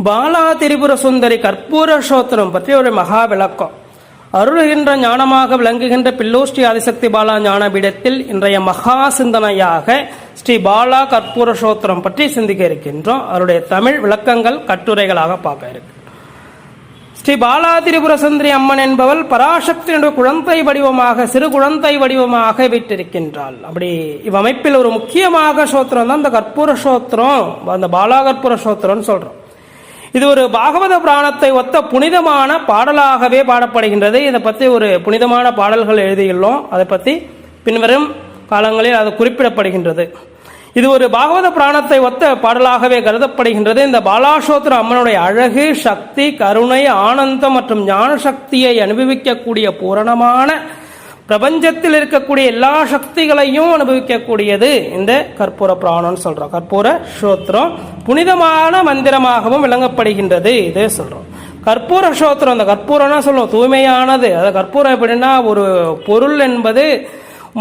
பாலா திரிபுர சுந்தரி கற்பூர சோத்திரம் பற்றி ஒரு மகா விளக்கம். அருள்கின்ற ஞானமாக விளங்குகின்ற பில்லூர் ஸ்ரீ ஆதிசக்தி பாலா ஞானபீடத்தில் இன்றைய மகா சிந்தனையாக ஸ்ரீ பாலா கற்பூர சோத்திரம் பற்றி சிந்திக்க இருக்கின்றோம். அவருடைய தமிழ் விளக்கங்கள் கட்டுரைகளாக பார்க்க இருக்கு. ஸ்ரீ பாலா திரிபுர சுந்தரி அம்மன் என்பவள் பராசக்தியுடைய குழந்தை வடிவமாக, சிறு குழந்தை வடிவமாக விட்டிருக்கின்றாள். அப்படி இவ்வமைப்பில் ஒரு முக்கியமாக சோத்திரம் தான் இந்த கற்பூர சோத்திரம், அந்த பாலா கற்பூர சோத்திரம்னு சொல்றோம். இது ஒரு பாகவத புராணத்தை ஒத்த புனிதமான பாடலாகவே பாடப்படுகின்றது. இதை பற்றி ஒரு புனிதமான பாடல்கள் எழுதியுள்ளோம். அதை பற்றி பின்வரும் காலங்களில் அது குறிப்பிடப்படுகின்றது. இது ஒரு பாகவத புராணத்தை ஒத்த பாடலாகவே கருதப்படுகின்றது. இந்த பாலாசோத்திர அம்மனுடைய அழகு, சக்தி, கருணை, ஆனந்தம் மற்றும் ஞான சக்தியை அனுபவிக்கக்கூடிய பூரணமான, பிரபஞ்சத்தில் இருக்கக்கூடிய எல்லா சக்திகளையும் அனுபவிக்கக்கூடியது இந்த கற்பூர புராணம்னு சொல்றோம். கற்பூர சோத்திரம் புனிதமான மந்திரமாகவும் விளங்கப்படுகின்றது. இதே சொல்றோம் கற்பூர சோத்திரம். அந்த கற்பூரம்னா சொல்லுவோம் தூய்மையானது. அது கற்பூரம் எப்படின்னா, ஒரு பொருள் என்பது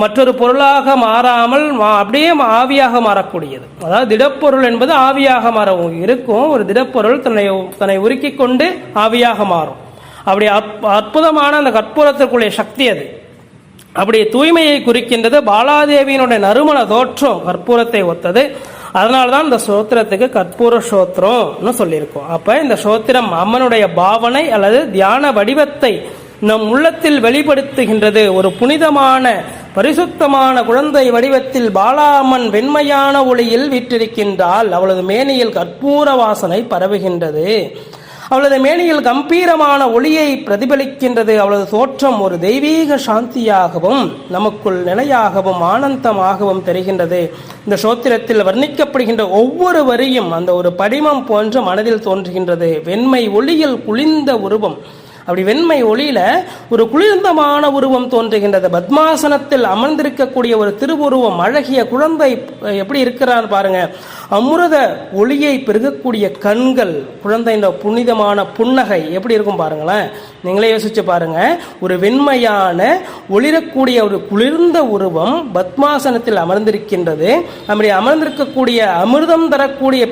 மற்றொரு பொருளாக மாறாமல் அப்படியே ஆவியாக மாறக்கூடியது. அதாவது திடப்பொருள் என்பது ஆவியாக மாற இருக்கும். ஒரு திடப்பொருள் தன்னை உருக்கி கொண்டு ஆவியாக மாறும். அப்படி அற்புதமான அந்த கற்பூரத்திற்குரிய சக்தி அது. அப்படி தூய்மையை குறிக்கின்றது. பாலாதேவியினுடைய நறுமண தோற்றம் கற்பூரத்தை ஒத்தது. அதனால்தான் இந்த சோத்திரத்துக்கு கற்பூர சோத்திரம்னு சொல்லியிருக்கோம். அப்ப இந்த சோத்திரம் அம்மனுடைய பாவனை அல்லது தியான வடிவத்தை நம் உள்ளத்தில் வெளிப்படுத்துகின்றது. ஒரு புனிதமான பரிசுத்தமான குழந்தை வடிவத்தில் பாலா அம்மன் வெண்மையான ஒளியில் வீற்றிருக்கின்றாள். அவளது மேனியில் கற்பூர வாசனை பரவுகின்றது. அவளது மேனியில் கம்பீரமான ஒளியை பிரதிபலிக்கின்றது. அவளது தோற்றம் ஒரு தெய்வீக சாந்தியாகவும் நமக்குள் நிலையாகவும் ஆனந்தமாகவும் தெரிகின்றது. இந்த சோத்திரத்தில் வர்ணிக்கப்படுகின்ற ஒவ்வொரு வரியும் அந்த ஒரு படிமம் போன்ற மனதில் தோன்றுகின்றது. வெண்மை ஒளியில் குளிர்ந்த உருவம், அப்படி வெண்மை ஒளியில ஒரு குளிர்ந்தமான உருவம் தோன்றுகின்றது. பத்மாசனத்தில் அமர்ந்திருக்கக்கூடிய ஒரு திருவுருவம், அழகிய குழந்தை எப்படி இருக்கிறார் பாருங்க. அமிர்த ஒளியை பெருகக்கூடிய கண்கள், குழந்தையின் புனிதமான புன்னகை எப்படி இருக்கும் பாருங்களேன். நீங்களே யோசிச்சு பாருங்க. ஒரு வெண்மையான ஒளிரக்கூடிய ஒரு குளிர்ந்த உருவம் பத்மாசனத்தில் அமர்ந்திருக்கின்றது. அப்படி அமர்ந்திருக்கக்கூடிய அமிர்தம் தரக்கூடிய